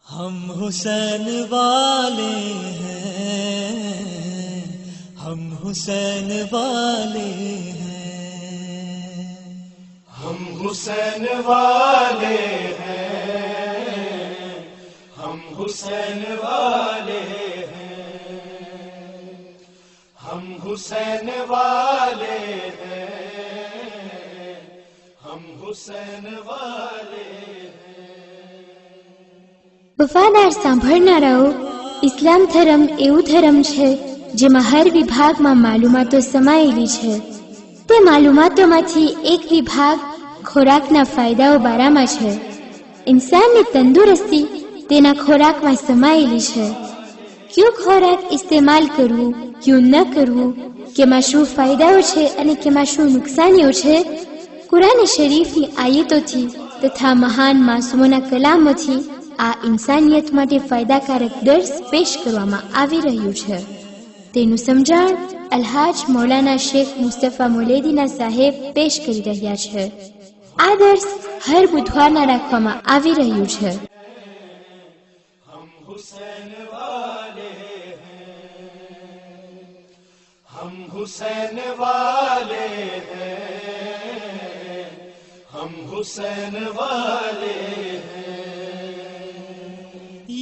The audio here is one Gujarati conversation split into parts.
ہم حسین والے ہیں، ہم حسین والے ہیں، ہم حسین والے ہیں، ہم حسین والے ہیں، ہم حسین والے ہیں، ہم حسین والے ہیں. વફાદાર સાંભળનારાઓ, ઇસ્લામ ધર્મ એવું ધર્મ છે જેમાં હર વિભાગમાં માલુમાતો સમાયેલી છે. તે માલુમાતોમાંથી એક વિભાગ ખોરાકના ફાયદાઓ બારામાં છે. ઇન્સાનની તંદુરસ્તી તેના ખોરાકમાં સમાયેલી છે. કયો ખોરાક ઇસ્તેમાલ કરવું, કયું ન કરવું, કેમાં શું ફાયદાઓ છે અને કેમાં શું નુકસાનીઓ છે, કુરાન શરીફની આયતોથી તથા મહાન માસૂમોના કલામોથી આ ઇન્સાનિયત માટે ફાયદાકારક દર્સ પેશ કરવામાં આવી રહ્યું છે. તેનું સમજાણ અલ્હાજ મૌલાના શેખ મુસ્તફા મોલેદીના સાહેબ પેશ કરી રહ્યા છે. આ દર્સ હર બુધવારના રાખવામાં આવી રહ્યું છે. ہم حسین والے ہیں، ہم حسین والے ہیں، ہم حسین والے ہیں.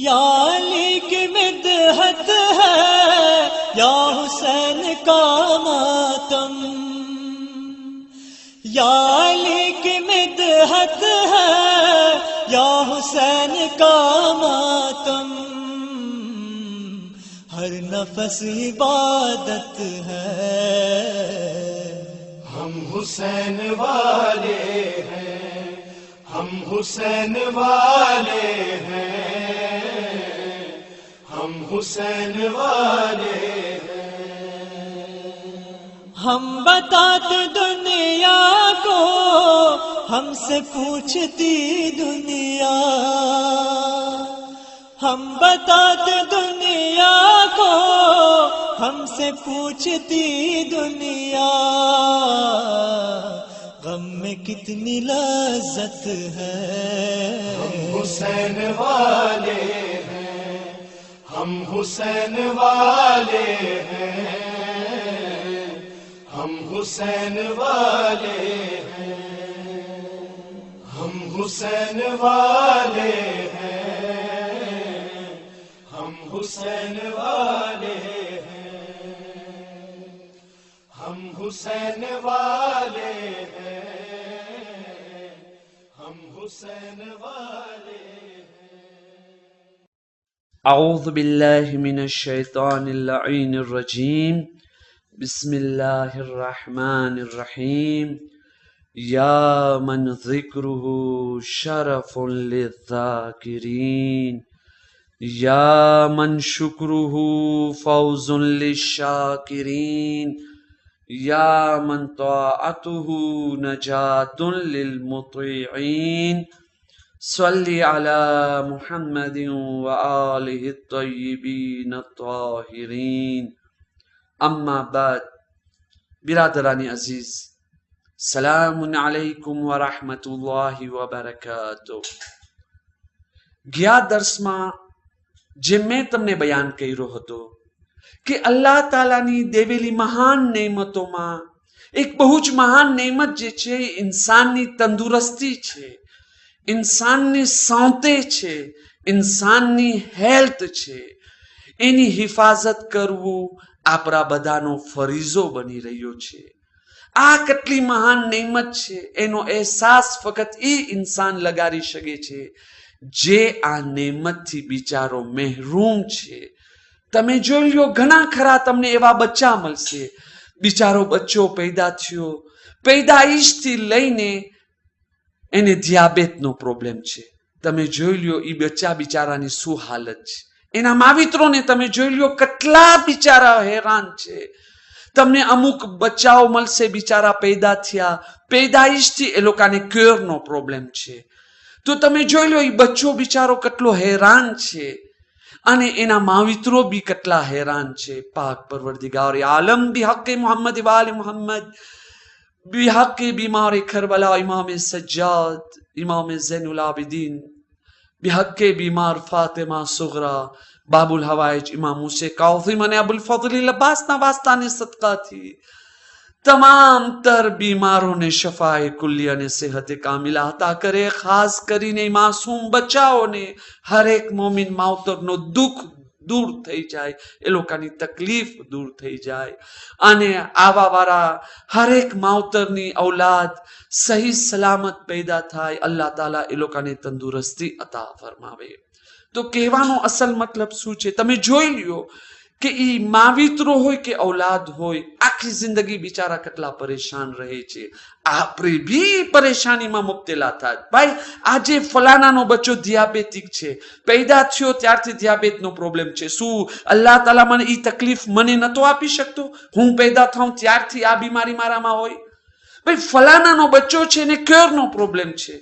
یا علی کی مدحت ہے، یا حسین کا ماتم، یا علی کی مدحت ہے، یا حسین کا ماتم، ہر نفس عبادت ہے. ہم حسین والے ہیں، ہم حسین والے ہیں، ہم حسین والے ہیں. ہم بتاتے دنیا کو، ہم سے پوچھتی دنیا، ہم بتاتے دنیا کو، ہم سے پوچھتی دنیا، غم میں کتنی لذت ہے. ہم حسین والے ہیں، ہم حسین والے ہیں، ہم حسین والے ہیں. ہم حسین والے ہیں، ہم حسین والے ہیں، ہم حسین والے ہیں، ہم حسین والے ہیں. اعوذ باللہ من الشیطان اللعین الرجیم. بسم اللہ الرحمن الرحیم. یا من ذکرہ شرف للذاکرین، یا من شکرہ فوز للشاکرین، یا من طاعتہ نجات للمطیعین. صلی علی محمد وآلہ الطیبین الطاہرین. اما بعد. برادران عزیز، سلام علیکم ورحمۃ اللہ وبرکاتہ. ગયા દર્શમાં જે મેં તમને બયાન કર્યો હતો કે અલ્લાહ તાલાની દેવેલી મહાન નેમતોમાં એક બહુ જ મહાન નેમત જે છે એ ઇન્સાનની તંદુરસ્તી છે, ઇન્સાનની સાંતે છે, ઇન્સાનની હેલ્થ છે. એની હિફાજત કરવું આપણા બધાનો ફરીઝો બની રહ્યો છે. આ કેટલી મહાન નેમત છે એનો અહેસાસ ફક્ત એ ઇન્સાન લગાડી શકે છે જે આ નેમતથી બિચારો મહેરૂમ છે. તમે જોઈ લો, ઘણા ખરા તમને એવા બચ્ચા મળશે, બિચારો બચ્ચો પેદા થયો, પેદાઈશથી લઈને એને ડિયાબેટનો પ્રોબ્લેમ છે. તમે જોઈ લો એ બચ્ચા બિચારાની શું હાલત છે. એના માવિત્રોને તમે જોઈ લો કેટલા બિચારા હેરાન છે. તમને અમુક બચ્ચાઓ મળશે બિચારા પેદા થયા, પેદાઈશથી એ લોકોને ક્યોરનો પ્રોબ્લેમ છે. તો તમે જોઈ લો એ બચ્ચો બિચારો કેટલો હેરાન છે અને એના માવિત્રો બી કેટલા હેરાન છે. પાક પરવરદિગાર આલમ બિહક મુહમ્મદ વાલ મુહમ્મદ بحق بیمار کربلا امام سجاد امام زین العابدین બિહક્કે બીમાર ફાતિમા સુગરા બાબુલ હવાઈજ ઇમામ મુસે કાઝિમ અને અબુલ ફઝલ અબ્બાસના વાસ્તાને સદકાથી તમામ તર બીમારોને શફાએ કુલ્લી અને સેહત કામિલા અતા કરે. ખાસ કરીને માસૂમ બચ્ચાઓને હરેક મોમિન માવતરનો દુઃખ દૂર થઈ જાય, એ લોકોની તકલીફ દૂર થઈ જાય અને આવા વાળા હરેક માવતરની ઔલાદ સહી સલામત પેદા થાય. અલ્લાહ તાલા એ લોકોને તંદુરસ્તી અતા ફરમાવે. તો કહેવાનો અસલ મતલબ શું છે? તમે જોઈ લ્યો કે ઈ માવિત્રો હોય કે ઔલાદ હોય, આખી જિંદગી બિચારા કેટલા પરેશાન રહે છે. આપણે બી પરેશાનીમાં મુબ્તલા થાય. ભાઈ આજે ફલાણાનો બચ્ચો ડિયાબેટિક છે, પેદા થયો ત્યારથી ડિયાબેટનો પ્રોબ્લેમ છે. શું અલ્લાહ તાલા મને ઈ તકલીફ મને નતો આપી શકતો? હું પેદા થાઉં ત્યારથી આ બીમારી મારામાં હોય? ભાઈ ફલાણાનો બચ્ચો છે ને ક્યોરનો પ્રોબ્લેમ છે,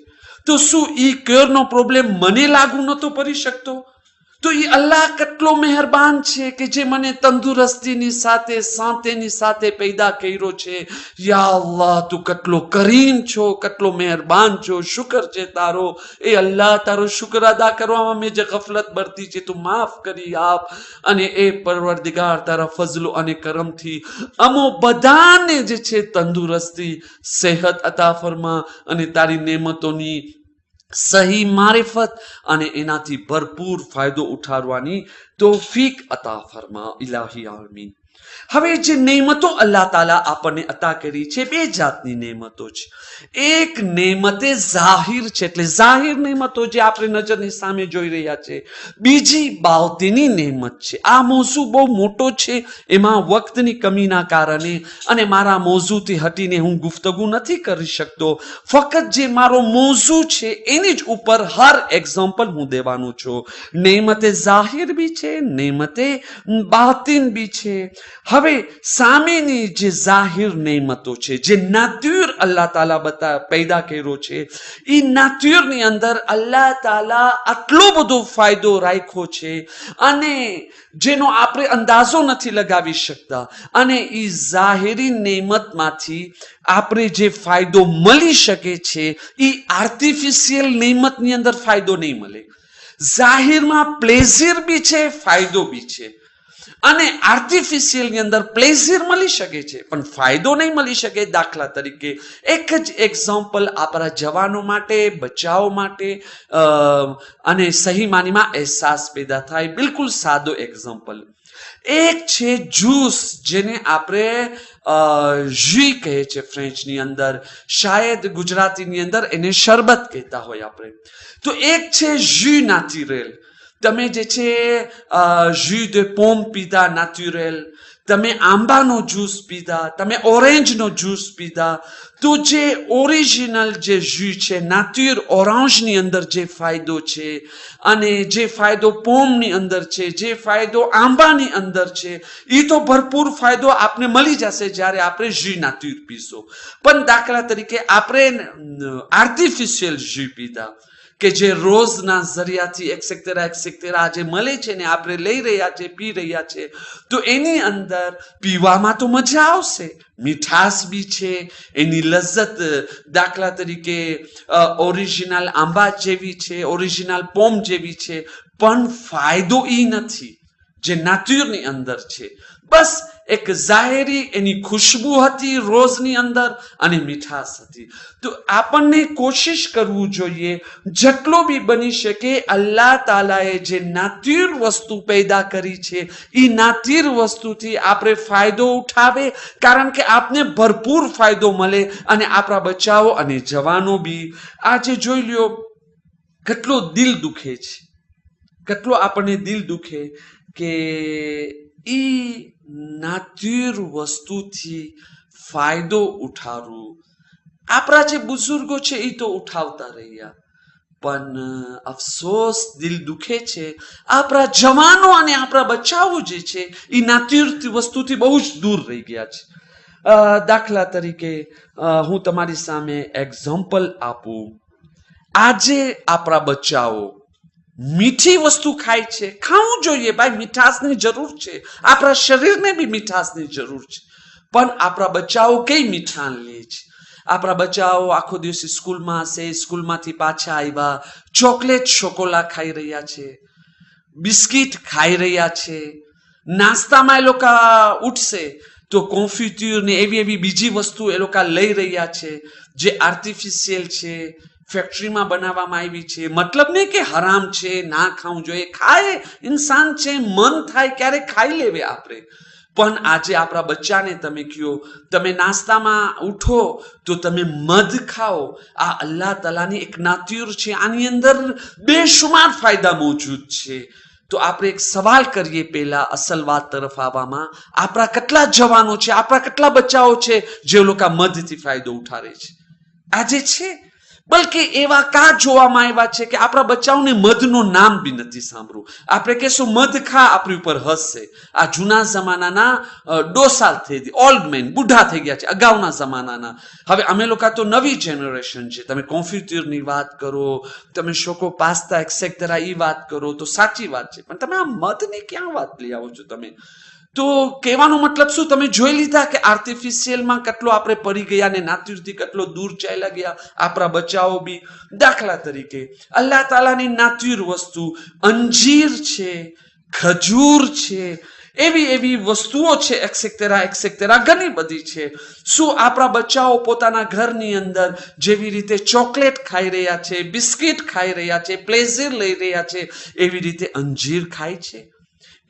તો શું ઈ ક્યોરનો પ્રોબ્લેમ મને લાગુ નતો પડી શકતો? તો એ અલ્લાહ કેટલો મહેરબાન છે કે જે મને તંદુરસ્તીની સાથે સાંતેની સાથે પેદા કર્યો છે. યા અલ્લાહ, તું કેટલો કરીમ છો, કેટલો મહેરબાન છો, શુક્ર છે તારો. એ અલ્લાહ, તારો શુક્ર અદા કરવામાં મેં જે ગફલત બરતી છે તું માફ કરી આપ. અને એ પરવરદિગાર તારા ફઝલો અને કરમથી અમો બધાને જે છે તંદુરસ્તી સેહત અતા ફરમા અને તારી નેમતોની સહી મારિફત અને એનાથી ભરપૂર ફાયદો ઉઠાવવાની તૌફીક અતા ફરમા ઇલાહી આમીન. હવે જે નેમતો અલ્લાહ તાલા આપણને અતા કરી છે, બે જાતની નેમતો છે. એક નેમતે જાહિર છે, એટલે જાહિર નેમતો જે આપણે નજરની સામે જોઈ રહ્યા છે. બીજી બાતિની નેમત છે. આ મોઝુ બહુ મોટો છે, એમાં વક્તની કમીના કારણે અને મારા મોઝુથી હટીને હું ગુફ્તગુ નથી કરી શકતો. ફક્ત જે મારો મોઝુ છે એની જ ઉપર હર એક્ઝામ્પલ હું દેવાનું છું. નેમતે જાહિર બી છે, નેમતે બાતિન બી છે. હવે સામેની જે જાહિર નેમતો છે, જે નાતુર અલ્લાહ તાલા પેદા કર્યો છે, એ નાતુરની અંદર અલ્લાહ તાલા આટલો બધો ફાયદો રાખ્યો છે અને જેનો આપણે અંદાજો નથી લગાવી શકતા. અને એ જાહેરી નેમતમાંથી આપણે જે ફાયદો મળી શકે છે એ આર્ટિફિશિયલ નેમતની અંદર ફાયદો નહીં મળે. જાહેરમાં પ્લેઝર બી છે, ફાયદો બી છે. અને આર્ટિફિશિયલ ની અંદર પ્લેઝર મળી શકે છે પણ ફાયદો નહીં મળી શકે. દાખલા તરીકે એક જ એક્ઝામ્પલ આપણા જવાનો માટે, બચ્ચાઓ માટે અને સહી માનીમાં અહેસાસ પેદા થાય. બિલકુલ સાદો એક્ઝામ્પલ એક છે જ્યુસ, જેને આપણે જી કહે છે ફ્રેન્ચની અંદર, શાયદ ગુજરાતીની અંદર એને શરબત કહેતા હોય આપણે. તો એક છે જી નેચરલ. તમે જે છે જુસ de પોમ પીધા નેચરલ, તમે આંબાનો જ્યુસ પીધા, તમે ઓરેન્જનો જ્યુસ પીધા, તો જે ઓરિજિનલ જે જ્યુસ છે નેચર ઓરેન્જની અંદર જે ફાયદો છે અને જે ફાયદો પોમની અંદર છે, જે ફાયદો આંબાની અંદર છે, એ તો ભરપૂર ફાયદો આપને મળી જશે જ્યારે આપણે જ્યુસ નેચર પીશો. પણ દાખલા તરીકે આપણે આર્ટિફિશિયલ જ્યુસ પીધા કે જે રોજના જરિયાથી એક્સેક્ટેરા આજે મળે છે ને આપણે લઈ રહ્યા છે, પી રહ્યા છે, તો એની અંદર પીવામાં તો મજા આવશે, મીઠાશ બી છે, એની લજ્જત દાખલા તરીકે ઓરિજિનલ આંબા જેવી છે, ઓરિજિનલ પોમ જેવી છે, પણ ફાયદો એ નથી જે નેચરની અંદર છે. બસ એક જાહેરી એની ખુશ્બુ હતી રોજની અંદર અને મીઠાશ હતી. તો આપણને કોશિશ કરવું જોઈએ જેટલો બી બની શકે અલ્લાહ તાલાએ જે નેચર વસ્તુ પેદા કરી છે એ નેચર વસ્તુથી આપણે ફાયદો ઉઠાવે, કારણ કે આપને ભરપૂર ફાયદો મળે અને આપણા બચ્ચાઓ અને જવાનો બી. આજે જોઈ લ્યો કેટલો દિલ દુખે છે, કેટલો આપણને દિલ દુખે કે ઈ નેચર વસ્તુથી ફાયદો ઉઠાવવું. આપણા જે બુઝુર્ગો છે એ તો ઉઠાવતા રહ્યા, પણ અફસોસ દિલ દુખે છે આપણા જવાનો અને આપણા બચ્ચાઓ જે છે એ નેચર વસ્તુથી બહુ જ દૂર રહી ગયા છે. દાખલા તરીકે હું તમારી સામે એક્ઝામ્પલ આપું. આજે આપણા બચ્ચાઓ મીઠી વસ્તુ ખાય છે, ખાવું જોઈએ ભાઈ, મીઠાશની જરૂર છે, આપણા શરીરને બી મીઠાશની જરૂર છે, પણ આપણા બચ્ચાઓ કઈ મીઠાણ લે છે? આપણા બચ્ચાઓ આખો દિવસ સ્કૂલમાં હશે, સ્કૂલમાંથી પાછા આવ્યા, ચોકલેટ શોકોલા ખાઈ રહ્યા છે, બિસ્કિટ ખાઈ રહ્યા છે, નાસ્તામાં એ લોકો ઉઠશે તો કોન્ફ્યુટ્યુર ને એવી એવી બીજી વસ્તુ એ લોકો લઈ રહ્યા છે જે આર્ટિફિશિયલ છે, ફેક્ટરીમાં બનાવવામાં આવી છે. મતલબ નહીં કે હરામ છે, ના ખાવું જોઈએ, ખાય ઇન્સાન છે, મન થાય ક્યારે ખાઈ લેવે આપણે. પણ આજે આપણા બચ્ચાને તમે કહો, તમે નાસ્તામાં ઉઠો તો તમે મધ ખાઓ. આ અલ્લાહ તાલાની એક નાત્યુર છે, આની અંદર બેશુમાર ફાયદા મોજૂદ છે. તો આપણે એક સવાલ કરીએ પહેલા અસલ વાત તરફ આવવામાં, આપણા કેટલા જવાનો છે, આપણા કેટલા બચ્ચાઓ છે જે લોકો મધથી ફાયદો ઉઠાવે છે? આજે છે. બલકે એવા કા જોવામાં આવ્યા છે કે આપણા બચ્ચાઓને મધનું નામ બી નથી સાંભળ્યું. આપણે કહેશું મધ ખા, આપણી ઉપર હસશે. આ જૂના જમાનાના ડોસાલ થઈ ગયા, ઓલ્ડ મેન, બુઢા થઈ ગયા છે, અગાઉના જમાનાના. હવે અમે લોકો તો નવી જનરેશન છે. તમે કોન્ફ્યુટ્યુરની વાત કરો, તમે શોકો પાસ્તા એક્સેક્ટરા એ વાત કરો તો સાચી વાત છે, પણ તમે આ મધની ક્યાં વાત લઈ આવો છો તમે? તો કહેવાનો મતલબ શું? તમે જોઈ લીધા કે આર્ટિફિશિયલમાં કેટલો આપણે પડી ગયા ને નાત્યુરથી કેટલો દૂર ચાલ્યા ગયા આપણા બચ્ચાઓ બી. દાખલા તરીકે અલ્લાહ તાલાની નાત્યુર વસ્તુ અંજીર છે, ખજૂર છે, એવી એવી વસ્તુઓ છે, એક્સેક્ટેરા ઘણી બધી છે. શું આપણા બચ્ચાઓ પોતાના ઘરની અંદર જેવી રીતે ચોકલેટ ખાઈ રહ્યા છે, બિસ્કિટ ખાઈ રહ્યા છે, પ્લેઝર લઈ રહ્યા છે, એવી રીતે અંજીર ખાય છે,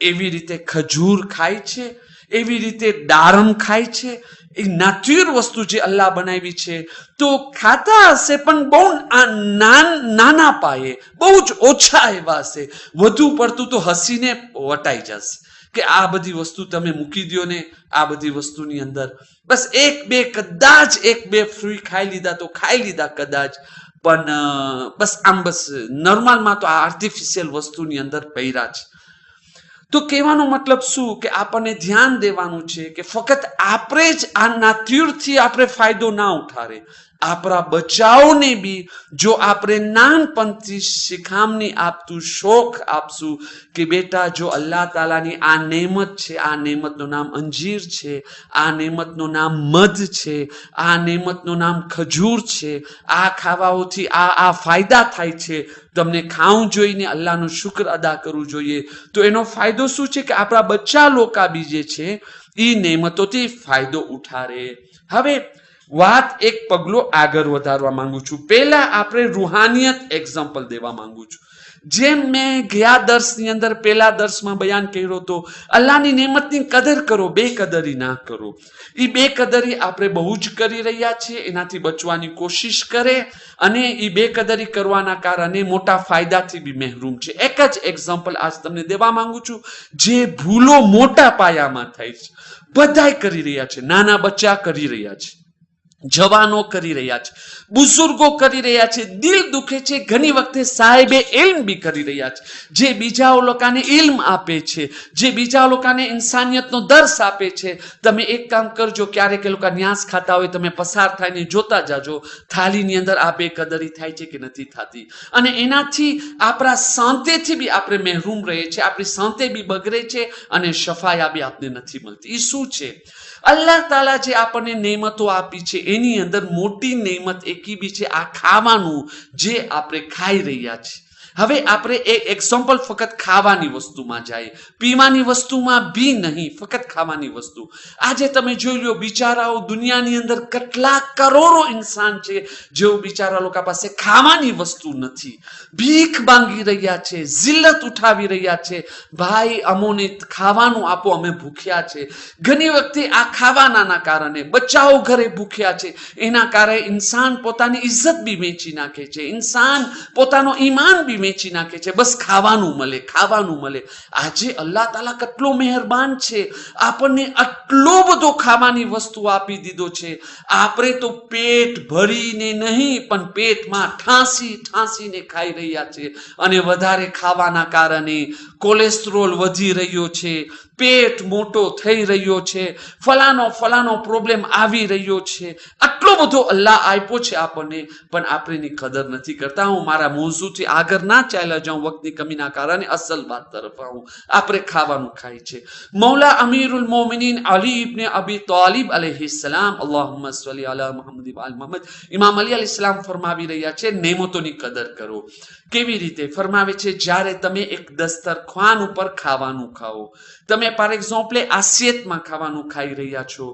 એવી રીતે ખજૂર ખાય છે, એવી રીતે દારમ ખાય છે? એ નાત્યુર વસ્તુ જે અલ્લાહ બનાવી છે તો ખાતા હશે, પણ બહુ નાના પાયે, બહુ જ ઓછા એવા હશે. વધુ પડતું તો હસીને વટાઈ જશે કે આ બધી વસ્તુ તમે મૂકી દો ને, આ બધી વસ્તુની અંદર બસ કદાચ એક બે ફ્રૂટ ખાઈ લીધા તો ખાઈ લીધા કદાચ, પણ બસ આમ બસ નોર્મલમાં તો આ આર્ટિફિશિયલ વસ્તુની અંદર પૈરા છે. તો કહેવાનો મતલબ શું કે આપણને ધ્યાન દેવાનું છે કે ફક્ત આપણે જ આ નાત્યુરથી આપણે ફાયદો ના ઉઠાવે, આપણા બચ્ચાઓને બી જો આપણે નાનપણથી શીખામણી આપતું, શોખ આપશું કે બેટા જો અલ્લાહ તાલાની આ નેમત છે, આ નેમતનું નામ અંજીર છે, આ નેમતનું નામ મધ છે, આ નેમતનું નામ ખજૂર છે, આ ખાવાઓથી આ ફાયદા થાય છે, તમને ખાવું જોઈને અલ્લાહનો શુક્ર અદા કરવું જોઈએ. તો એનો ફાયદો શું છે કે આપણા બચ્ચા લોકો બી જે છે એ નેમતોથી ફાયદો ઉઠાવે. હવે વાત એક પગલો આગળ વધારવા માંગુ છું. પહેલા આપણે રૂહાનિયત એક્ઝામ્પલ દેવા માંગુ છું. જેમ મેં ગયા દર્શની અંદર પહેલા દર્શમાં બયાન કર્યો હતો, અલ્લાહની નેમતની કદર કરો, બેકદરી ના કરો. એ બેકદરી આપણે બહુ જ કરી રહ્યા છીએ, એનાથી બચવાની કોશિશ કરે અને એ બેકદરી કરવાના કારણે મોટા ફાયદાથી બી મહેરૂમ છે. એક જ એક્ઝામ્પલ આજ તમને દેવા માંગુ છું. જે ભૂલો મોટા પાયામાં થાય છે, બધાય કરી રહ્યા છે, નાના બચ્ચા કરી રહ્યા છે, જવાનો કરી રહ્યા છે, બુઝુર્ગો કરી રહ્યા છે, દિલ દુખે છે, ઘણી વખતે સાહેબે ઇલ્મ બી કરી રહ્યા છે, જે બીજા લોકોને ઇલ્મ આપે છે, જે બીજા લોકોને ઇન્સાનિયતનો દર્શ આપે છે. તમે એક કામ કરજો, ક્યારેક એ લોકો ન્યાસ ખાતા હોય, તમે પસાર થઈને જોતા જાજો થાળીની અંદર આ બેકદરી થાય છે કે નથી થતી, અને એનાથી આપણા શાંતિથી બી આપણે મહેરૂમ રહીએ છીએ, આપણી શાંતિ બી બગડે છે અને શફાયા બી આપને નથી મળતી. એ શું છે? અલ્લાહ તાલા જે આપણને નેમતો આપી છે એની અંદર મોટી નેમત એકી બી છે આ ખાવાનું જે આપણે ખાઈ રહ્યા છીએ. હવે આપણે એક એક્ઝામ્પલ ફક્ત ખાવાની વસ્તુમાં જાય, પીવાની વસ્તુમાં બી નહીં, ફક્ત ખાવાની વસ્તુ. આજે તમે જોઈ લો, બિચારાઓ દુનિયાની અંદર કેટલા કરોડો ઇન્સાન છે જેઓ બિચારા લોકો પાસે ખાવાની વસ્તુ નથી, ભીખ માંગી રહ્યા છે, જિલ્લત ઉઠાવી રહ્યા છે, ભાઈ અમોને ખાવાનું આપો, અમે ભૂખ્યા છે. ઘણી વખતે આ ખાવાના કારણે બચ્ચાઓ ઘરે ભૂખ્યા છે, એના કારણે ઇન્સાન પોતાની ઇજ્જત બી વેચી નાખે છે, ઇન્સાન પોતાનો ઈમાન બી વેચી નાખે છે, બસ ખાવાનું મળે, ખાવાનું મળે. આજે અલ્લાહ તાલા કેટલો મહેરબાન છે, આપણને આટલો બધો ખાવાની વસ્તુ આપી દીધો છે. આપણે તો પેટ ભરીને નહીં પણ પેટમાં ઠાંસીને ખાઈ રહ્યા છે, અને વધારે ખાવાના કારણે કોલેસ્ટ્રોલ વધી રહ્યો છે, પેટ મોટો થઈ રહ્યો છે, ફલાનો પ્રોબ્લેમ આવી રહ્યો છે. આટલો બધો અલ્લાહ આપ્યો છે આપણને, પણ આપણે એની કદર નથી કરતા. હું મારા મોઝુથી આગળ ના ચાલ્યા જાઉં વખતની કમીના કારણે અસલ વાત તરફ આવું. આપણે ખાવાનું ખાય છે. મૌલા અમીરુલ મોમિનીન અલી ઇબ્ને અબી તાલિબ અલૈહિસ્સલામ, અલ્લાહુમ્મા સલ્લી અલા મુહમ્મદ વ આલ મુહમ્મદ, ઇમામ અલી અલૈહિસ્સલામ ફરમાવી રહ્યા છે નેમતોની કદર કરો. કેવી રીતે ફરમાવે છે? જ્યારે તમે એક દસ્તરખાન ઉપર ખાવાનું ખાઓ, તમે ફોર એક્ઝામ્પલ આસિયતમાં ખાવાનું ખાઈ રહ્યા છો,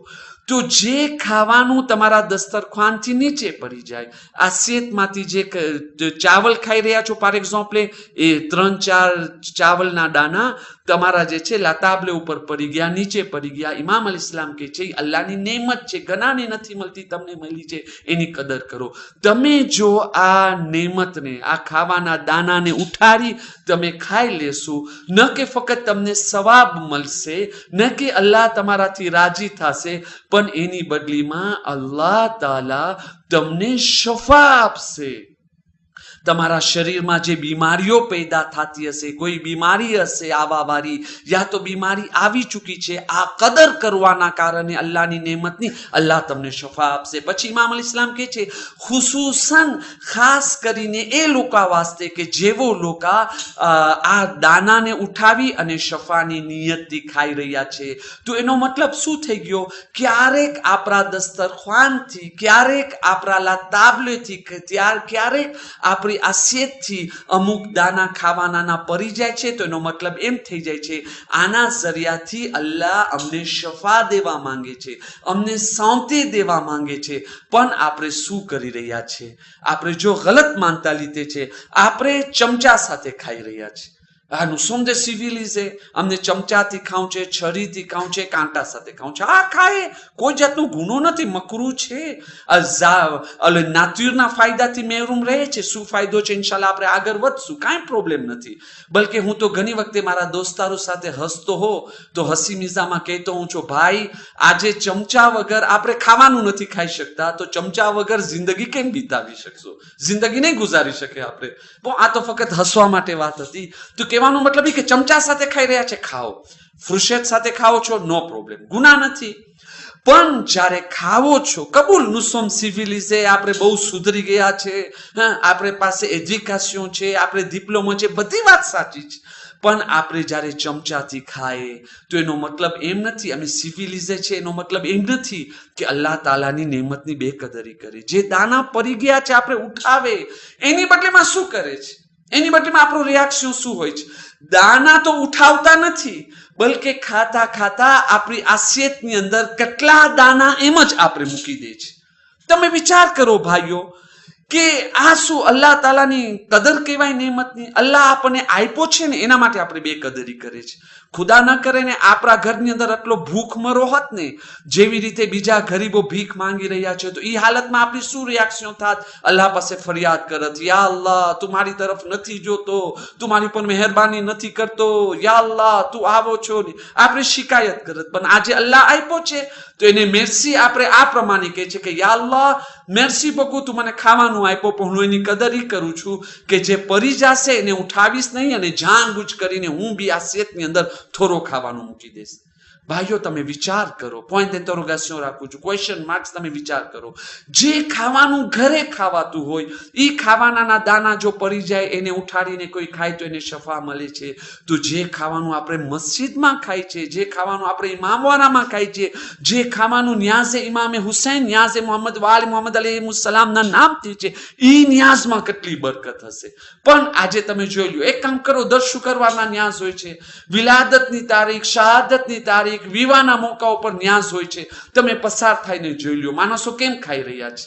તો જે ખાવાનું તમારા દસ્તરખાનથી નીચે પડી જાય, આસિયતમાંથી જે ચાવલ ખાઈ રહ્યા છો ફોર એક્ઝામ્પલ, એ 3-4 ચાવલના દાણા તમારા જે છે લાતાબલે ઉપર પડી ગયા, નીચે પડી ગયા. ઇમામ અલી ઇસ્લામ કહે છે અલ્લાહની નેમત છે, ઘણાને નથી મળતી, તમને મળી છે, એની કદર કરો. તમે જો આ નેમતને, આ ખાવાના દાનાને ઉઠાડી તમે ખાઈ લેશો, ન કે ફક્ત તમને સવાબ મળશે, ન કે અલ્લાહ તમારાથી રાજી થશે, પણ એની બદલીમાં અલ્લાહ તાલા તમને શફા આપશે. તમારા શરીરમાં જે બીમારીઓ પેદા થતી હશે, કોઈ બીમારી હશે આવા વારી, યા તો બીમારી આવી ચૂકી છે, આ કદર કરવાના કારણે અલ્લાહની નેમતની અલ્લાહ તમને શફા આપશે. પછી ઇમામ અલ ઇસ્લામ કહે છે ખુસૂસન ખાસ કરીને એ લોકો વાસ્તે કે જેવો લોકો આ દાનાને ઉઠાવી અને શફાની નિયતથી ખાઈ રહ્યા છે. તો એનો મતલબ શું થઈ ગયો? ક્યારેક આપણા દસ્તરખાનથી, ક્યારેક આપણા લાતાબલેથી, ક્યારેક આપણી આસિયતથી અમુક દાના ખાવાના પડી જાય છે, તો એનો મતલબ એમ થઈ જાય છે આના જરિયાથી અલ્લાહ અમને શફા દેવા માંગે છે, અમને શાંતિ દેવા માંગે છે. પણ આપણે શું કરી રહ્યા છે? આપણે જો ગલત માનતા લીધે છે, આપણે ચમચા સાથે ખાઈ રહ્યા છે. nous sommes des civilisés, અમને ચમચાથી ખાવું છે, છરીથી ખાવું છે, કાંટા સાથે ખાવું છે. આ ખાય કોઈ જાતનો ગુનો નથી, મકરૂ છે. નાતુરના ફાયદાથી મહેરૂમ રહે છે. શું ફાયદો છે ઇન્શાલ્લાહ આપણે આગળ વધશું, કાંઈ પ્રોબ્લેમ નથી. બલકે હું તો ઘણી વખતે મારા દોસ્તારો સાથે હસતો હો તો હસી મિઝામાં કહેતો હું છું, ભાઈ આજે ચમચા વગર આપણે ખાવાનું નથી ખાઈ શકતા, તો ચમચા વગર જિંદગી કેમ બીતાવી શકશો? જિંદગી નહીં ગુજારી શકે આપણે. આ તો ફક્ત હસવા માટે વાત હતી. તો કહેવાનો મતલબ એ કે ચમચા સાથે ખાઈ રહ્યા છે, ખાઓ. ફ્રુશેત સાથે ખાઓ છો, નો પ્રોબ્લેમ, ગુના નથી. પણ જ્યારે ખાવો છો, કબૂલ નુસોમ સિવિલિઝે, આપણે બહુ સુધરી ગયા છે, આપણે પાસે એજ્યુકેશન છે, આપણે ડિપ્લોમા છે, બધી વાત સાચી છે. પણ આપણે જ્યારે ચમચાથી ખાઈએ તો એનો મતલબ એમ નથી અમે સિવિલિઝે છે, એનો મતલબ એમ નથી કે અલ્લાહ તાલાની નેમતની બેકદરી કરે. જે દાના પડી ગયા છે આપણે ઉઠાવે, એની બદલેમાં શું કરે છે? એની બદલેમાં આપણું રિએક્શન શું હોય છે? દાના તો ઉઠાવતા નથી, બલકે ખાતા ખાતા આપણી આસિયતની અંદર કેટલા દાના એમ જ આપણે મૂકી દે છે. તમે વિચાર કરો ભાઈઓ કે આ શું અલ્લાહ તાલાની કદર કહેવાય નેમતની? અલ્લાહ આપણને આપ્યો છે ને એના માટે આપણે બેકદરી કરે છે. ખુદા ન કરે ને આપણા ઘરની અંદર આટલો ભૂખમરો હોત ને, જેવી રીતે બીજા ગરીબો ભીખ માંગી રહ્યા છે, તો એ હાલતમાં આપણી શું રિએક્શન થાત? અલ્લાહ પાસે ફરિયાદ કરત, યા અલ્લાહ તું મારી તરફ નથી જોતો, તું મારી પર મહેરબાની નથી કરતો, યા અલ્લાહ તું આવો છો. આપણે શિકાયત કરત. પણ આજે અલ્લાહ આપ્યો છે તો એને મેર્સી આપણે આ પ્રમાણે કહે છે કે યા અલ્લાહ મેર્સી બકુ, તું મને ખાવાનું આપ્યો, પણ હું એની કદર ઈ કરું છું કે જે પરી જશે એને ઉઠાવીશ નહીં, અને જાનબૂਝ કરીને હું બી આ સેતની અંદર થોડો ખાવાનું મૂકી દઈશ. ભાઈઓ તમે વિચાર કરો, પોઈન્ટ ઇન્ટરોગેશન રાખું છું, ક્વેશ્ચન માર્ક્સ, તમે વિચાર કરો. જે ખાવાનું ઘરે ખાવાતું હોય એ ખાવાના દાના જો પડી જાય, એને ઉઠાડીને કોઈ ખાય તો એને શફા મળે છે. તો જે ખાવાનું આપણે મસ્જિદમાં ખાય છે, જે ખાવાનું આપણે ઇમામવારામાં ખાય છે, જે ખાવાનું ન્યાઝે ઇમામે હુસૈન, ન્યાઝે મોહમ્મદ વાલ મોહમ્મદ અલૈહિસ્સલામના નામથી છે, એ ન્યાઝમાં કેટલી બરકત હશે. પણ આજે તમે જોઈ લો, એક કામ કરો, દર શુક્રવારના ન્યાઝ હોય છે, વિલાદતની તારીખ, શહાદતની તારીખ, વિવાહના મોકા ઉપર ન્યાઝ હોય છે. તમે પસાર થઈને જોઈ લો માણસો કેમ ખાઈ રહ્યા છે.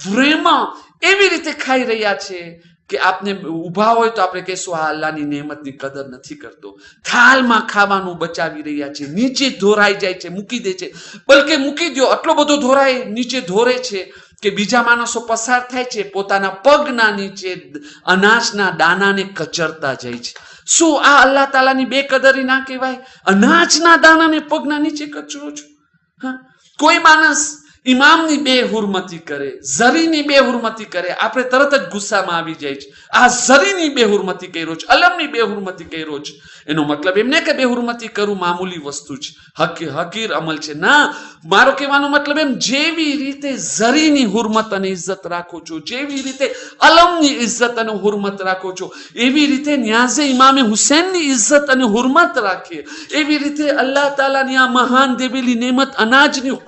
વ્રેમાં એવી રીતે ખાઈ રહ્યા છે કે આપને ઊભા હોય તો આપણે કહેશું આ અલ્લાહની નેમતની કદર નથી કરતો. થાળમાં ખાવાનું બચાવી રહ્યા છે, નીચે ધોરાઈ જાય છે, મૂકી દે છે. બલકે મૂકી દો, આટલો બધો ધોરાય, નીચે ધોરે છે કે બીજા માણસો પસાર થાય છે, પોતાના પગના નીચે અનાજના દાનાને કચરતા જાય છે. શું આ અલ્લાહ તાલાની બેકદરી ના કહેવાય? અનાજના દાનાને પગના નીચે કચરો છો. કોઈ માણસ ઇમામની બેહુરમતી કરે, ઝરીની બેહુરમતી કરે, આપણે તરત જ ગુસ્સામાં આવી જાય છે. આ ઝરીની બેહુરમતી કર્યો છે, અલમની બેહુરમતી કર્યો છે. એનો મતલબ એમ ને કે બેહુરમતી કરવું મામૂલી વસ્તુ છે, હકીર અમલ છે. ના, મારો કહેવાનો મતલબ એમ, જેવી રીતે ઝરીની હુરમત અને ઇજ્જત રાખો છો, જેવી રીતે અલમની ઇજ્જત અને હુરમત રાખો છો, એવી રીતે ન્યાઝે ઇમામે હુસૈનની ઇજ્જત અને હુરમત રાખીએ. એવી રીતે અલ્લાહ તાલાની આ મહાન દેવેલી નેમત અનાજની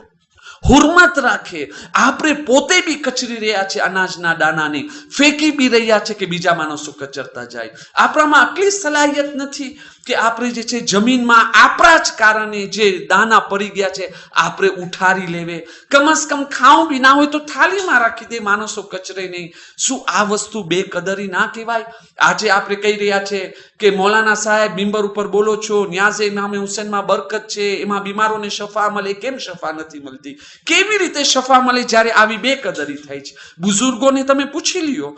હુરમત રાખે. આપણે પોતે બી કચરી રહ્યા છે, અનાજના દાણાને ફેંકી બી રહ્યા છે કે બીજા માણસો કચરતા જાય. આપણામાં આટલી સલાહિયત નથી કે આપણે જે છે જમીનમાં આપણા જ કારણે જે દાણા પડી ગયા છે આપણે ઉઠારી લેવે. કમસ કમ ખાવું બી ના હોય તો થાળીમાં રાખી દે, માણસો કચરે નહીં. શું આ વસ્તુ બેકદરી ના કહેવાય? આજે આપણે કહી રહ્યા છે કે મૌલાના સાહેબ મિંબર ઉપર બોલો છો, ન્યાઝે ઇમામે હુસૈનમાં બરકત છે, એમાં બીમારોને શફા મળે. કેમ શફા નથી મળતી? કેવી રીતે શફા મળે જ્યારે આવી બેકદરી થાય છે? બુઝુર્ગોને તમે પૂછી લ્યો,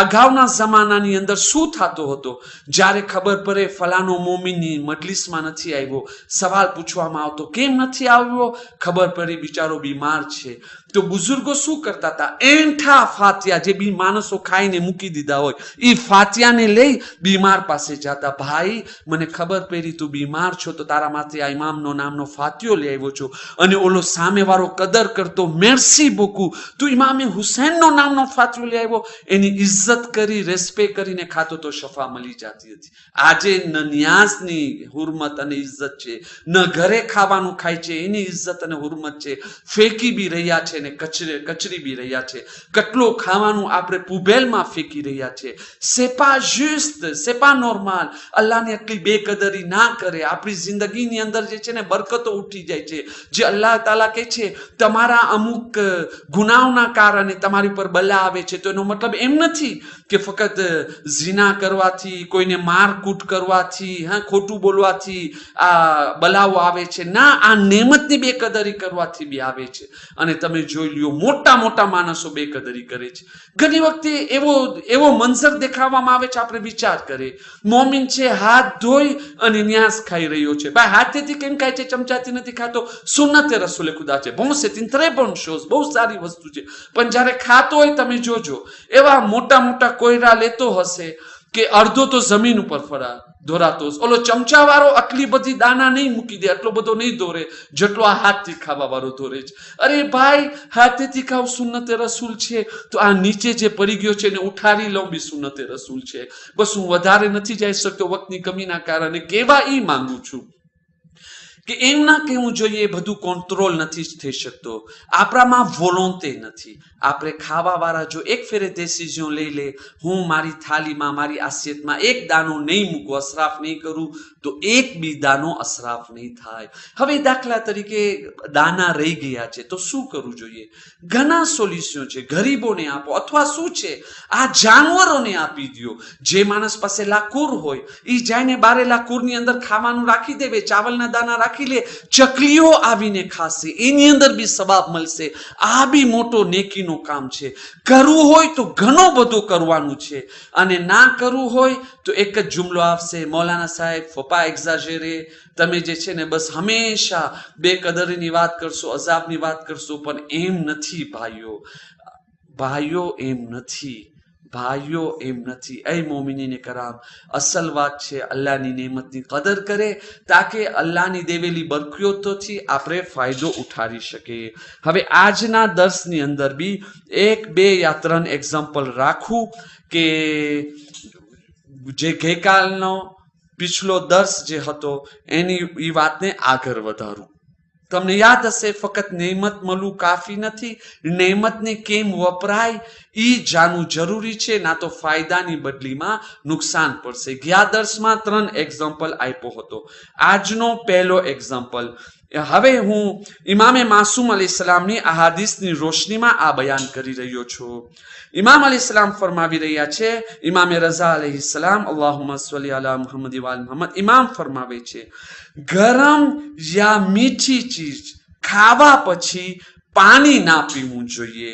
અગાઉના જમાનાની અંદર શું થતો હતો? જ્યારે ખબર પડે ફલાનો મોમીનની મજલિસમાં નથી આવ્યો, સવાલ પૂછવામાં આવતો, કેમ નથી આવ્યો? ખબર પડી બિચારો બીમાર છે. તો બુઝુર્ગો શું કરતા હતા? એંઠા ફાતિયા, જે બી માણસો ખાઈને મૂકી દીધા હોય, એ ફાતિયાને લઈ બીમાર પાસે જતા. ભાઈ, મને ખબર પડી તું બીમાર છો, તો તારા માટે આ ઇમામનો નામનો ફાતિયો લઈ આવ્યો છો. અને ઓલો સામેવાળો કદર કરતો, મેર્સી બોકુ, તું ઇમામે હુસૈનનો નામનો ફાતિયો લઈ આવ્યો. એની ઇજ્જત કરી, રેસ્પેક્ટ કરીને ખાતો તો શફા મળી જતી હતી. આજે ન ન્યાસની હુરમત અને ઇજ્જત છે, ન ઘરે ખાવાનું ખાય છે એની ઇજ્જત અને હુરમત છે, ફેંકી બી રહ્યા છે ને કચરી બી રહ્યા છે. કેટલો ખાવાનું આપણે પુબેલમાં ફેંકી રહ્યા છે. સેપા જુસ્ત, સેપા નોર્મલ. અલ્લાહને એટલી બેકદરી ના કરે. આપણી જિંદગીની અંદર જે છે ને બરકતો ઉઠી જાય છે. જે અલ્લાહ તાલા કહે છે તમારા અમુક ગુનાઓના કારણે તમારી પર બલા આવે છે, તો એનો મતલબ એમ નથી કે ફક્ત ઝિના કરવાથી, કોઈને મારકૂટ કરવાથી, ખોટું બોલવાથી આ બલાઓ આવે છે. ના, આ નેમતની બેકદરી કરવાથી બી આવે છે. અને તમે જોઈ લ્યો, મોટા મોટા માણસો બેકદરી કરે છે. ઘણી વખતે એવો મંઝર દેખાડવામાં આવે છે, આપણે વિચાર કરીએ, મોમિન છે હાથ ધોઈ અને ન્યાસ ખાઈ રહ્યો છે. ભાઈ, હાથેથી કેમ ખાય છે? ચમચાથી નથી ખાતો. સુન્નતે રસૂલે ખુદા છે. બહુ સેતીન ત્રેપન શોઝ, બહુ સારી વસ્તુ છે. પણ જ્યારે ખાતો હોય, તમે જોજો, એવા મોટા મોટા કોયરા લેતો હશે કે અડધો તો જમીન ઉપર ધોરાતો. ઓલો ચમચા વાળો આટલી બધી દાના નહીં મૂકી દે, આટલો બધો નહીં દોરે જેટલો આ હાથથી ખાવા વાળો દોરે છે. અરે ભાઈ, હાથેથી ખાવ સુન્નતે રસૂલ છે, તો આ નીચે જે પડી ગયો છે એને ઉઠારી લઉં બી સુન્નતે રસૂલ છે. બસ હું વધારે નથી જઈ શકતો વખતની કમીના કારણે. કેવા ઈ માંગુ છું કે એમ ના કહેવું જોઈએ એ બધું કંટ્રોલ નથી થઈ શકતો. આપણામાં વોલોન્તે નથી. આપણે ખાવાવાળા જો એક ફેરે ડિસિઝન લઈ લે, હું મારી થાળીમાં, મારી આસિયતમાં એક દાણો નહીં મૂકું, અસરાફ નહીં કરું, તો એક બી દાણો અસરાફ નહીં થાય. હવે દાખલા તરીકે દાણા રહી ગયા છે, તો શું કરવું જોઈએ? ઘણા સોલ્યુશન છે. ગરીબોને આપો, અથવા શું છે, આ જાનવરોને આપી દો. જે માણસ પાસે લાકૂર હોય એ જઈને બારે લાકૂરની અંદર ખાવાનું રાખી દેવે, ચાવલના દાણા રાખી લે, ચકલીઓ આવીને ખાશે, એની અંદર બી સવાબ મળશે. આ બી મોટો નેકીનું કામ છે. કરવું હોય તો ઘણું બધું કરવાનું છે, અને ના કરવું હોય તો એક જ જુમલો આવશે, મૌલાના સાહેબ ફપા એક્ઝાજેરે. તમે જે છે ને બસ હંમેશા બેકદરીની વાત કરશો, અઝાબની વાત કરશો. પણ એમ નથી ભાઈઓ, એમ નથી. ભાઈઓ, એમ નથી. એ મોમિનીને કરામ, અસલ વાત છે અલ્લાહની નેમતની કદર કરે, તાકે અલ્લાહની દેવેલી બરકતોથી આપણે ફાયદો ઉઠાવી શકીએ. હવે આજના દર્શની અંદર બી 1, 2 યા 3 એક્ઝામ્પલ રાખું કે જે ગઈકાલનો પિછલો દર્શ જે હતો એની એ વાતને આગળ વધારું. તમને યાદ હશે, ફક્ત નેમત મળવું કાફી નથી, નેમતને કેમ વપરાય એ જાણવું જરૂરી છે. ના તો ફાયદાની બદલીમાં નુકસાન પડશે. ગયા દર્શમાં 3 એક્ઝામ્પલ આપ્યો હતો. આજનો પહેલો એક્ઝામ્પલ, હવે હું ઇમામે માસૂમ અલૈહિસ્સલામની અહાદીસની રોશનીમાં આ બયાન કરી રહ્યો છું. ઇમામ અલૈહિસ્સલામ ફરમાવી રહ્યા છે, ઇમામે રઝા અલૈહિસ્સલામ, અલ્લાહુમ્મા સલ્લી અલા મુહમ્મદ વ આલ મુહમ્મદ, ઇમામ ફરમાવે છે, ગરમ યા મીઠી ચીજ ખાવા પછી પાણી ના પીવું જોઈએ.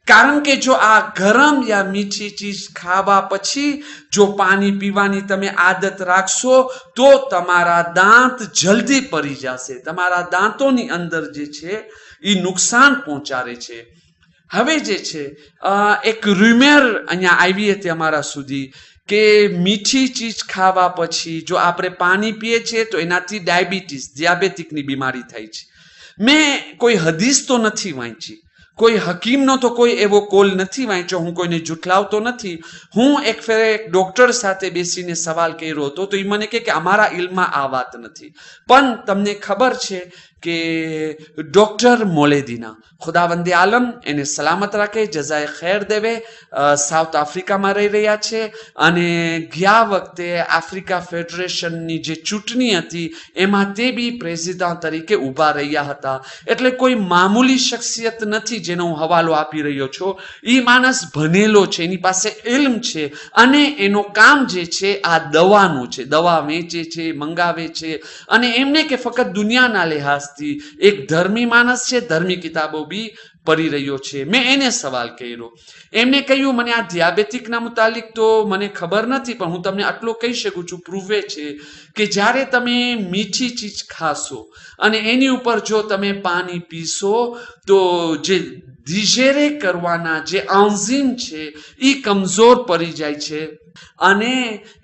કારણ કે જો આ ગરમ યા મીઠી ચીજ ખાવા પછી જો પાણી પીવાની તમે આદત રાખશો તો તમારા દાંત જલ્દી પડી જશે, તમારા દાંતોની અંદર જે છે એ નુકસાન પહોંચાડે છે. હવે જે છે એક રૂમેર અહીંયા આવી હતી અમારા સુધી કે મીઠી ચીજ ખાવા પછી જો આપણે પાણી પીએ છીએ તો એનાથી ડિયાબેટિકની બીમારી થાય છે. મેં કોઈ હદીસ તો નથી વાંચી, કોઈ હકીમનો તો કોઈ એવો કોલ નથી વાંચ્યો, હું કોઈને જુઠલાવતો નથી. હું એક ફેરે એક ડોક્ટર સાથે બેસીને સવાલ કર્યો હતો તો એ મને કહે કે અમારા ઇલ્મમાં આ વાત નથી. પણ તમને ખબર છે કે ડોક્ટર મોલેદીના ખુદાવંદે આલમ એને સલામત રાખે, જઝાએ ખૈર દેવે, સાઉથ આફ્રિકામાં રહી રહ્યા છે અને ગયા વખતે આફ્રિકા ફેડરેશનની જે ચૂંટણી હતી એમાં તે બી પ્રેસિડન્ટ તરીકે ઊભા રહ્યા હતા. એટલે કોઈ મામૂલી શખ્સિયત નથી જેનો હું હવાલો આપી રહ્યો છું. એ માણસ ભણેલો છે, એની પાસે ઇલ્મ છે અને એનો કામ જે છે આ દવાનું છે, દવા વેચે છે, મંગાવે છે. અને એમને કે ફક્ત દુનિયાના લિહાઝથી એક ધર્મી માણસ છે, ધર્મી કિતાબો બી પડી રહ્યો છે. મેં એને સવાલ કર્યો, એમને કહ્યું મને આ ડિયાબેટિકના મુતાલિક તો મને ખબર નથી, પણ હું તમને આટલો કહી શકું છું, પ્રૂવે છે કે જ્યારે તમે મીઠી ચીજ ખાશો અને એની ઉપર જો તમે પાણી પીશો તો જે ડિજેરે કરવાના જે એન્ઝાઇમ છે એ કમજોર પડી જાય છે અને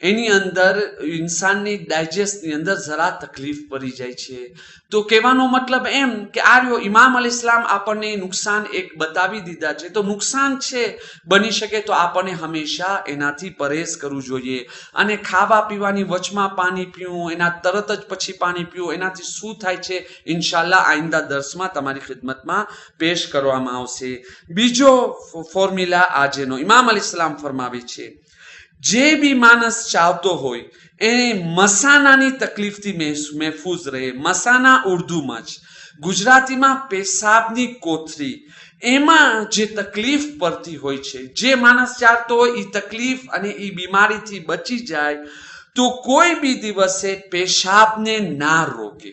એની અંદર ઇન્સાનની ડાયજેસ્ટની અંદર જરા તકલીફ પડી જાય છે. તો કહેવાનો મતલબ એમ કે આ રહ્યો ઇમામ અલ ઇસ્લામ આપણને નુકસાન એક બતાવી દીધા છે. તો નુકસાન છે, બની શકે તો આપણને હંમેશા એનાથી પરેશ કરવું જોઈએ. અને ખાવા પીવાની વચમાં પાણી પીવું, એના તરત જ પછી પાણી પીવું, એનાથી શું થાય છે ઇન્શાલ્લાહ આઈંદા દર્સમાં તમારી ખિદમતમાં પેશ કરવામાં આવશે. બીજો ફોર્મ્યુલા આજેનો ઇમામ અલ ઇસ્લામ ફરમાવે છે જે બી માણસ ચાહતો હોય એ મસાનાની તકલીફથી મહેફૂઝ રહે. મસાના ઉર્દુમાં જ, ગુજરાતીમાં પેશાબની કોથળી, એમાં જે તકલીફ પડતી હોય છે, જે માણસ ચાહતો હોય એ તકલીફ અને એ બીમારીથી બચી જાય તો કોઈ બી દિવસે પેશાબને ના રોકે.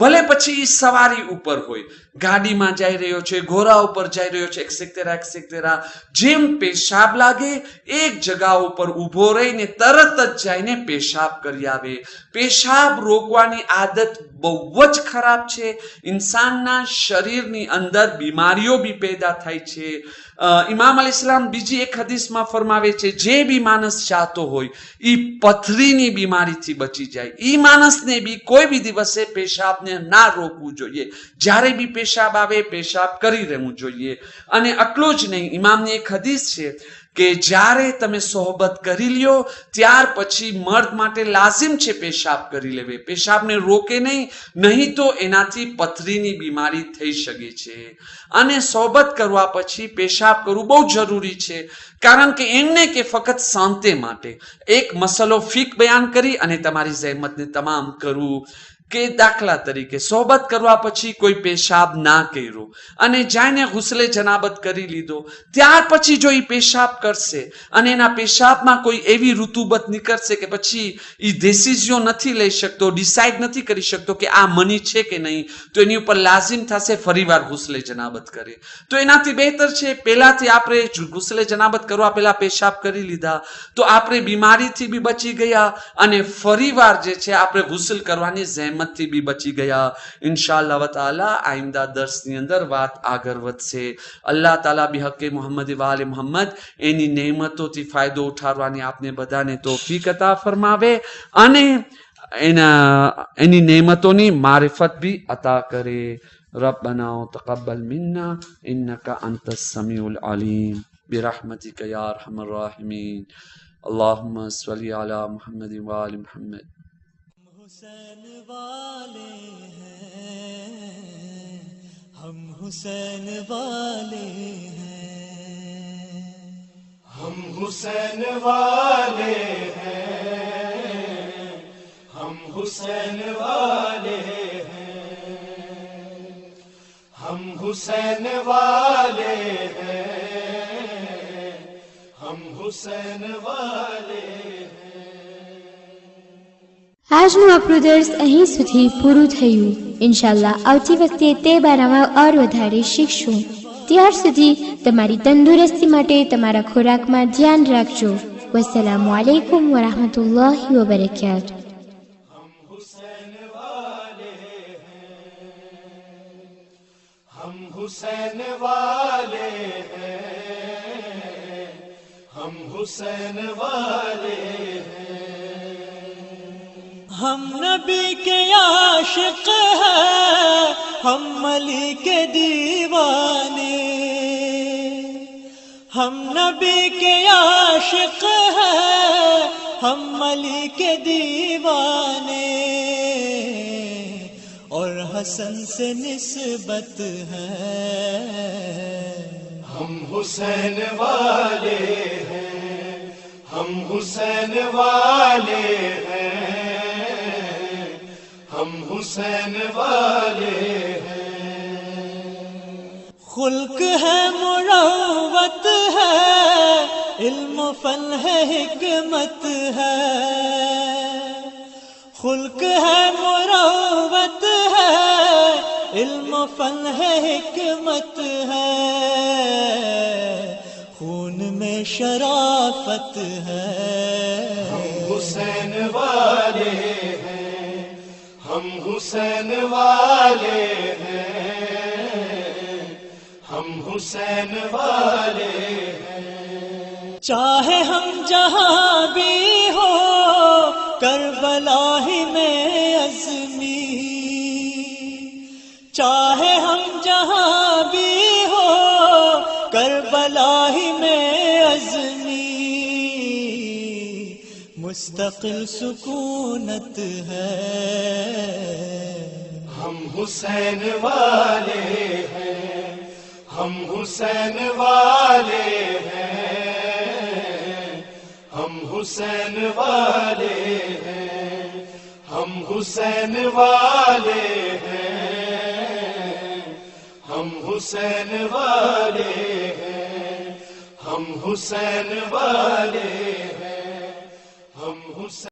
ભલે પછી એ સવારી ઉપર હોય, ગાડીમાં જઈ રહ્યો છે, ઘોડા ઉપર જઈ રહ્યો છે, એક્સેક્ટેરા, જેમ પેશાબ લાગે એક જગા ઉપર ઊભો રહીને તરત જ જઈને પેશાબ કરી આવે. પેશાબ રોકવાની આદત બહુ જ ખરાબ છે. ઇન્સાનના શરીરની અંદર બીમારીઓ બી પેદા થાય છે. ઇમામ અલ ઇસ્લામ બીજી એક હદીસમાં ફરમાવે છે જે બી માણસ ચાહતો હોય એ પથરીની બીમારીથી બચી જાય, એ માણસને બી કોઈ બી દિવસે પેશાબને ના રોકવું જોઈએ. જ્યારે બી પેશાબ આવે પેશાબ કરી રહેવું જોઈએ. અને આટલું જ નહીં, ઇમામની એક હદીસ છે કે જ્યારે તમે સોહબત કરી લ્યો ત્યાર પછી મર્દ માટે લાઝિમ છે પેશાબ કરી લેવે. પેશાબને રોકે નહીં તો એનાથી પથરીની બીમારી થઈ શકે છે. અને સોહબત કરવા પછી પેશાબ કરવું બહુ જરૂરી છે, કારણ કે એમને કે ફક્ત શાંતિ માટે એક મસલો ફિક બયાન કરી અને તમારી જહેમતને તમામ કરવું. કે દાખલા તરીકે સોહબત કરવા પછી કોઈ પેશાબ ના કર્યો અને જઈને ગુસ્લે જનાબત કરી લીધો, ત્યાર પછી જો એ પેશાબ કરશે અને એના પેશાબમાં કોઈ એવી ઋતુબત નીકળશે કે પછી એ ડિસિઝન નથી લઈ શકતો, ડિસાઇડ નથી કરી શકતો કે આ મની છે કે નહીં, તો એની ઉપર લાઝિમ થશે ફરીવાર ગુસ્લે જનાબત કરે. તો એનાથી બહેતર છે પહેલાથી આપણે ગુસ્લે જનાબત કરવા પહેલા પેશાબ કરી લીધા તો આપણે બીમારીથી બી બચી ગયા અને ફરીવાર જે છે આપણે ગુસ્લ કરવાની જહેમતથી બી બચી ગયા. ઇન્શાઅલ્લાહ વ તઆલા આઈંદા દર્સની અંદર વાત આગળ વધશે. અલ્લાહ તાલા બિહકે મુહમ્મદ વાલે મુહમ્મદ એની નેમતોથી ફાયદો ઉઠાવવાની આપને બધાને તૌફીક અતા ફરમાવે અને એની નેમતોની મારિફત બી અતા કરે. રબ્બના તaqabbal મિન્ના ઇન્નકા અંતસ સમીઉલ અલીમ برحمتك يا ارحم الراحمين. اللهم صل على محمد وآل محمد. हुसैन वाले हैं, हम हुसैन वाले हैं, हम हुसैन वाले हैं, हम हुसैन वाले हैं, हम हुसैन वाले हैं, हम हुसैन वाले हैं. આજનું આપણું દર્શ અહીં સુધી પૂરું થયું. ઇન્શાલ્લાહ આવતી વખતે તે બારામાં ઓર વધારે શીખશું. ત્યાર સુધી તમારી તંદુરસ્તી માટે તમારા ખોરાકમાં ધ્યાન રાખજો. વસ્સલામુ અલૈકુમ વરહમતુલ્લાહિ વબરકાતુહુ. हम हुसैन वाले हैं, हम हुसैन वाले हैं. हम नबी के आशिक हैं, हम अली के दीवाने. हम नबी के आशिक हैं, हम अली के दीवाने. और हसन से निस्बत है, हम हुसैन वाले हैं, हम हुसैन वाले हैं, हम हुसैन वाले हैं. खुल्क है मुरव्वत है, इल्म फन है हिकमत है. खुल्क है मुरव्वत है, इल्म फन है हिकमत है. खून में शराफत है, हम हुसैन वाले हैं, हम हुसैन वाले हैं, हम हुसैन वाले हैं. चाहे हम जहाँ भी हो, करबला ही में अज़मी. चाहे हम जहाँ भी हो, करबला ही में अज़मी. मुस्तकिल सुकूनत है, हम हुसैन वाले हैं, हम हुसैन वाले हैं, हम हुसैन वाले हैं, हम हुसैन वाले हैं, हम हुसैन वाले हैं, हम हुसैन वाले हैं, हम हुसैन